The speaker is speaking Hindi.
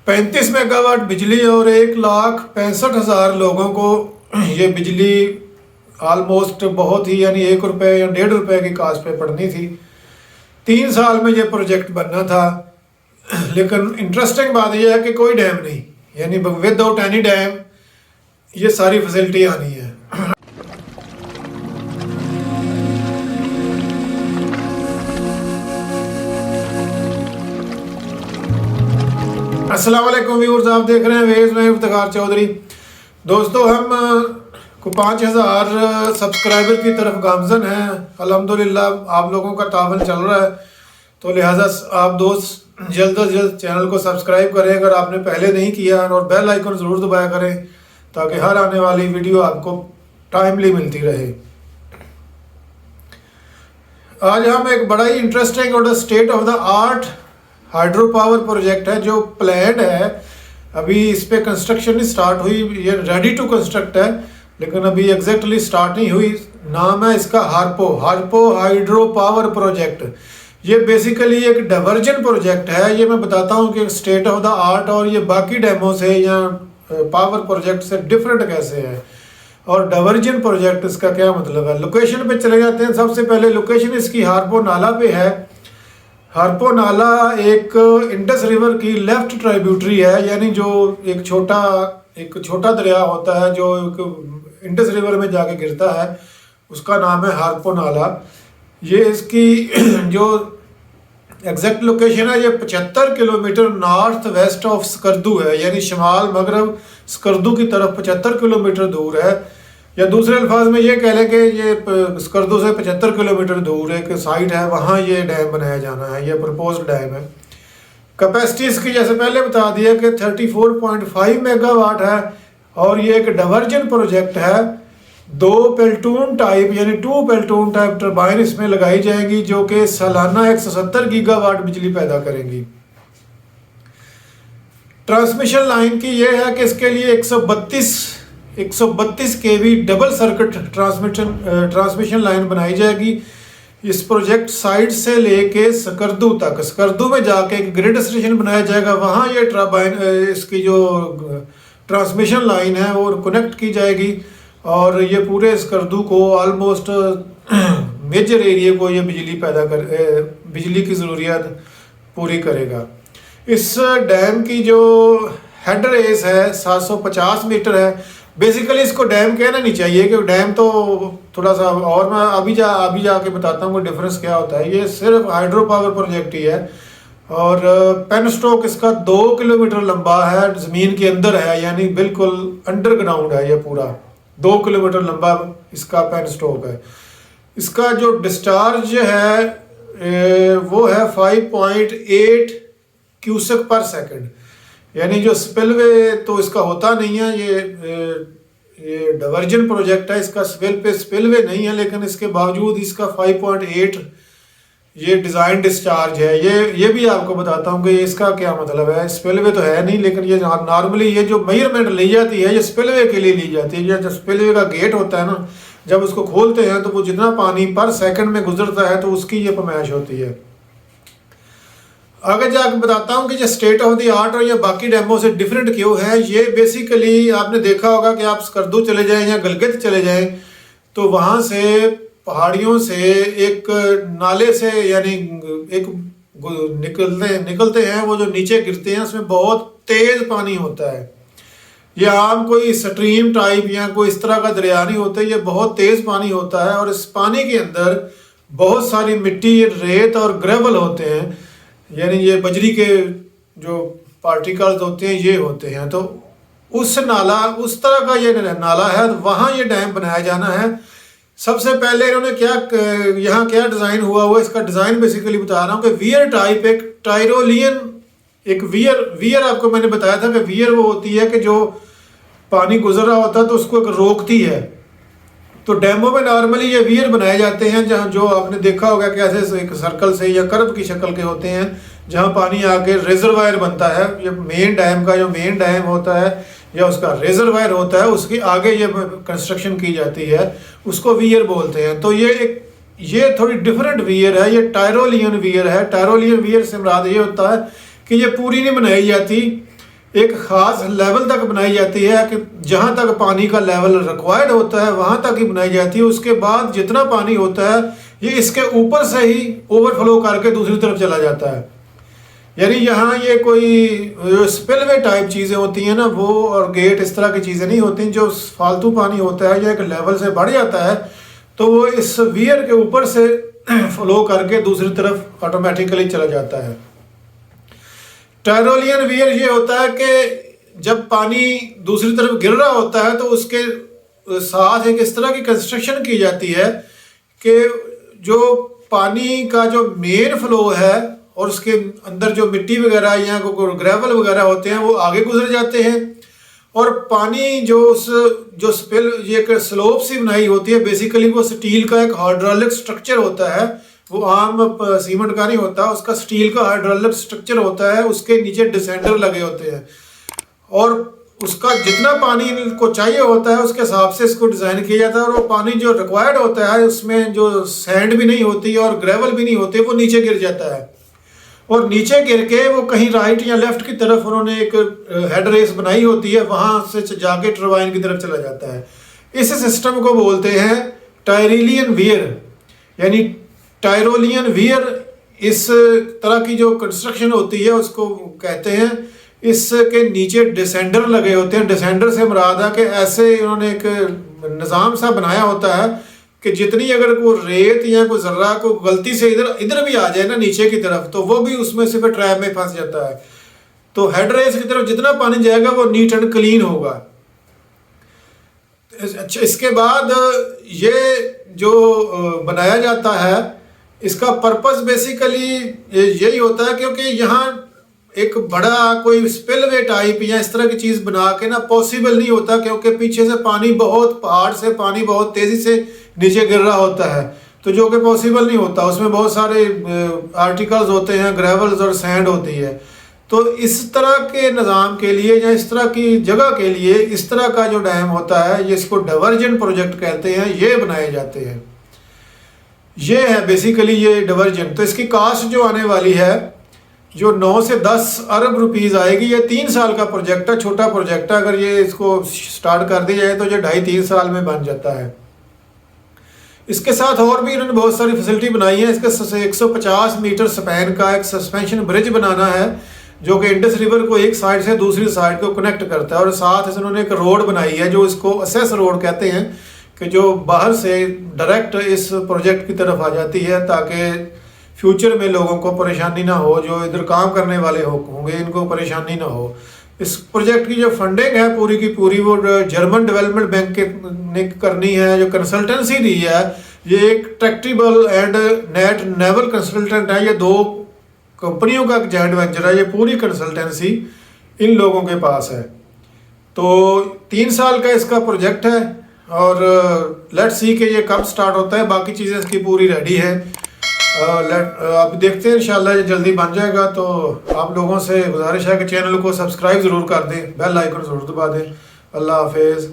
35 मेगावाट बिजली और 1,65,000 लोगों को ये बिजली ऑलमोस्ट बहुत ही यानी 1 रुपये या 1.5 रुपये की कास्ट पे पड़नी थी। 3 साल में ये प्रोजेक्ट बनना था। लेकिन इंटरेस्टिंग बात यह है कि कोई डैम नहीं, यानी विदाउट एनी डैम ये सारी फैसिलिटी आनी है। अस्सलाम वालेकुम व्यूअर्स, आप देख रहे हैं वेज में इफ्तिखार चौधरी। दोस्तों, हम को 5,000 सब्सक्राइबर की तरफ गामजन हैं। अल्हम्दुलिल्लाह आप लोगों का तावन चल रहा है, तो लिहाजा आप दोस्त जल्द अज जल्द चैनल को सब्सक्राइब करें अगर आपने पहले नहीं किया, और बेल आइकन ज़रूर दबाया करें ताकि हर आने वाली वीडियो आपको टाइमली मिलती रहे। आज हम एक बड़ा ही इंटरेस्टिंग और state of the art hydro power project है जो प्लान है। अभी इस पे कंस्ट्रक्शन नहीं स्टार्ट हुई, ये रेडी टू कंस्ट्रक्ट है लेकिन अभी एग्जैक्टली स्टार्ट नहीं हुई। नाम है इसका हार्पो हाइड्रो पावर प्रोजेक्ट। ये बेसिकली एक डाइवर्जन प्रोजेक्ट है। ये मैं बताता हूँ कि स्टेट ऑफ द आर्ट और ये बाकी डैमों से या पावर प्रोजेक्ट से डिफरेंट कैसे है, और डाइवर्जन प्रोजेक्ट इसका क्या मतलब है। लोकेशन पे चले जाते हैं। सबसे पहले लोकेशन इसकी हार्पो नाला पे है। हार्पो नाला एक इंडस रिवर की लेफ्ट ट्राइब्यूटरी है, यानी जो एक छोटा दरिया होता है जो इंडस रिवर में जाके गिरता है, उसका नाम है हार्पो नाला। ये इसकी जो एग्जैक्ट लोकेशन है, ये 75 kilometre north west of Skardu है, यानी शमाल मगरब स्कर्दू की तरफ 75 किलोमीटर दूर है। या दूसरे अल्फाज में ये कह लें कि ये स्कर्दू से 75 किलोमीटर दूर एक साइट है, वहाँ ये डैम बनाया जाना है। ये प्रपोज्ड डैम है। कैपेसिटी इसकी जैसे पहले बता दिया कि 34.5 मेगावाट है, और ये एक डाइवर्जन प्रोजेक्ट है। 2 पेल्टून टाइप यानी 2 पेल्टून टाइप टर्बाइन इसमें लगाई जाएंगी जो कि सालाना 170 गीगावाट बिजली पैदा करेंगी। ट्रांसमिशन लाइन की ये है कि इसके लिए 132 केवी डबल सर्किट ट्रांसमिशन लाइन बनाई जाएगी। इस प्रोजेक्ट साइट से लेके स्कर्दू तक, स्कर्दू में जाके एक ग्रिड स्टेशन बनाया जाएगा, वहाँ ये टर्बाइन इसकी जो ट्रांसमिशन लाइन है वो कनेक्ट की जाएगी, और ये पूरे स्कर्दू को ऑलमोस्ट मेजर एरिया को ये बिजली की ज़रूरियात पूरी करेगा। इस डैम की जो हेड रेस है 750 मीटर है। बेसिकली इसको डैम कहना नहीं चाहिए क्योंकि डैम तो थोड़ा सा, और मैं अभी जाके बताता हूँ कि डिफरेंस क्या होता है। ये सिर्फ हाइड्रो पावर प्रोजेक्ट ही है, और पेन स्ट्रोक इसका 2 किलोमीटर लंबा है, ज़मीन के अंदर है, यानी बिल्कुल अंडरग्राउंड है। ये पूरा 2 किलोमीटर लंबा इसका पेन स्ट्रोक है। इसका जो डिस्चार्ज है वो है 5.8 क्यूसेक पर सेकंड, यानी जो स्पिलवे तो इसका होता नहीं है। ये डाइवर्जन प्रोजेक्ट है, इसका स्पिलवे नहीं है, लेकिन इसके बावजूद इसका 5.8 ये डिज़ाइन डिस्चार्ज है। ये भी आपको बताता हूँ कि इसका क्या मतलब है। स्पिलवे तो है नहीं, लेकिन ये नॉर्मली ये जो मेजरमेंट ली जाती है ये स्पिलवे के लिए ली जाती है। ये जो स्पिलवे का गेट होता है ना, जब उसको खोलते हैं तो वो जितना पानी पर सेकंड में गुजरता है तो उसकी ये पैमाइश होती है। आगे जाकर बताता हूँ कि ये स्टेट ऑफ द आर्ट और ये बाकी डैमों से डिफरेंट क्यों है। ये बेसिकली आपने देखा होगा कि आप स्कर्दू चले जाएं या गलगित चले जाएं तो वहाँ से पहाड़ियों से एक नाले से यानी एक निकलते हैं, वो जो नीचे गिरते हैं उसमें बहुत तेज़ पानी होता है। ये आम कोई स्ट्रीम टाइप या कोई इस तरह का दरिया नहीं होता, ये बहुत तेज़ पानी होता है, और इस पानी के अंदर बहुत सारी मिट्टी, रेत और ग्रेवल होते हैं, यानी ये बजरी के जो पार्टिकल्स होते हैं ये होते हैं। तो उस तरह का ये नाला है, वहाँ ये डैम बनाया जाना है। सबसे पहले इन्होंने यहाँ क्या डिज़ाइन हुआ इसका डिज़ाइन बेसिकली बता रहा हूँ कि वियर टाइप एक टायरोलियन एक वियर आपको मैंने बताया था कि वियर वो होती है कि जो पानी गुजर रहा होता है तो उसको एक रोकती है। तो डैमों में नॉर्मली ये वियर बनाए जाते हैं जहाँ जो आपने देखा होगा कि ऐसे एक सर्कल से या कर्व की शक्ल के होते हैं जहाँ पानी आके रिजर्वायर बनता है। ये मेन डैम का जो मेन डैम होता है या उसका रिजर्वायर होता है उसके आगे ये कंस्ट्रक्शन की जाती है, उसको वियर बोलते हैं। तो ये थोड़ी डिफरेंट वियर है, ये टायरोलियन वियर है। टायरोलियन वियर से मुराद ये होता है कि ये पूरी नहीं बनाई जाती, एक ख़ास लेवल तक बनाई जाती है कि जहाँ तक पानी का लेवल रिक्वायर्ड होता है वहाँ तक ही बनाई जाती है। उसके बाद जितना पानी होता है ये इसके ऊपर से ही ओवरफ्लो करके दूसरी तरफ चला जाता है। यानी यहाँ ये कोई स्पिलवे टाइप चीज़ें होती हैं ना, वो और गेट इस तरह की चीज़ें नहीं होती। जो फालतू पानी होता है या एक लेवल से बढ़ जाता है तो वो इस वियर के ऊपर से फ्लो करके दूसरी तरफ ऑटोमेटिकली चला जाता है। टायरोलियन वियर ये होता है कि जब पानी दूसरी तरफ गिर रहा होता है तो उसके साथ एक इस तरह की कंस्ट्रक्शन की जाती है कि जो पानी का जो मेन फ्लो है और उसके अंदर जो मिट्टी वगैरह या ग्रेवल वगैरह होते हैं वो आगे गुजर जाते हैं, और पानी जो स्पिल ये एक स्लोप सी बनाई होती है, बेसिकली वो स्टील का एक हाइड्रोलिक स्ट्रक्चर होता है, वो आम सीमेंट का नहीं होता, उसका स्टील का हाइड्रोलिक स्ट्रक्चर होता है, उसके नीचे डिसेंडर लगे होते हैं और उसका जितना पानी को चाहिए होता है उसके हिसाब से इसको डिज़ाइन किया जाता है। और वो पानी जो रिक्वायर्ड होता है उसमें जो सैंड भी नहीं होती और ग्रेवल भी नहीं होते, वो नीचे गिर जाता है और नीचे गिर के वो कहीं राइट या लेफ्ट की तरफ उन्होंने एक हेड रेस बनाई होती है, वहाँ से जाके टरबाइन की तरफ चला जाता है। इस सिस्टम को बोलते हैं टायरोलियन वियर। यानी टायरोलियन वियर इस तरह की जो कंस्ट्रक्शन होती है उसको कहते हैं। इसके नीचे डिसेंडर लगे होते हैं। डिसेंडर से मुराद है कि ऐसे उन्होंने एक निज़ाम सा बनाया होता है कि जितनी अगर कोई रेत या कोई जर्रा को गलती से इधर भी आ जाए ना नीचे की तरफ, तो वो भी उसमें से फिर ट्रैप में फंस जाता है। तो हेड रेस की तरफ जितना पानी जाएगा वो नीट एंड क्लीन होगा। अच्छा, इसके बाद ये जो बनाया जाता है इसका पर्पस बेसिकली यही होता है क्योंकि यहाँ एक बड़ा कोई स्पिलवे टाइप या इस तरह की चीज़ बना के ना पॉसिबल नहीं होता, क्योंकि पीछे से पानी बहुत, पहाड़ से पानी बहुत तेज़ी से नीचे गिर रहा होता है, तो जो कि पॉसिबल नहीं होता। उसमें बहुत सारे आर्टिकल्स होते हैं, ग्रेवल्स और सैंड होती है। तो इस तरह के निज़ाम के लिए या इस तरह की जगह के लिए इस तरह का जो डैम होता है ये इसको डाइवर्जन प्रोजेक्ट कहते हैं, ये बनाए जाते हैं। ये है बेसिकली ये डाइवर्जन। तो इसकी कास्ट जो आने वाली है जो 9 से 10 अरब रुपीज़ आएगी। ये 3 साल का प्रोजेक्ट है, छोटा प्रोजेक्ट है। अगर ये इसको स्टार्ट कर दिया जाए तो ये 2.5-3 साल में बन जाता है। इसके साथ और भी इन्होंने बहुत सारी फैसिलिटी बनाई है। इसके 150 मीटर स्पैन का एक सस्पेंशन ब्रिज बनाना है जो कि इंडस रिवर को एक साइड से दूसरी साइड को कनेक्ट करता है, और साथ इन्होंने एक रोड बनाई है जो इसको असेस रोड कहते हैं, कि जो बाहर से डायरेक्ट इस प्रोजेक्ट की तरफ आ जाती है ताकि फ्यूचर में लोगों को परेशानी ना हो, जो इधर काम करने वाले होंगे इनको परेशानी ना हो। इस प्रोजेक्ट की जो फंडिंग है पूरी की पूरी वो जर्मन डेवलपमेंट बैंक ने करनी है। जो कंसल्टेंसी दी है ये एक Tractable and net naval consultant है, ये 2 कंपनियों का जॉइंट वेंचर है। ये पूरी कंसल्टेंसी इन लोगों के पास है। तो 3 साल का इसका प्रोजेक्ट है और लेट्स सी कि ये कब स्टार्ट होता है। बाकी चीज़ें इसकी पूरी रेडी है। अब देखते हैं, इंशाल्लाह ये जल्दी बन जाएगा। तो आप लोगों से गुजारिश है कि चैनल को सब्सक्राइब ज़रूर कर दें, बेल आइकन ज़रूर दबा दें। अल्लाह हाफिज़।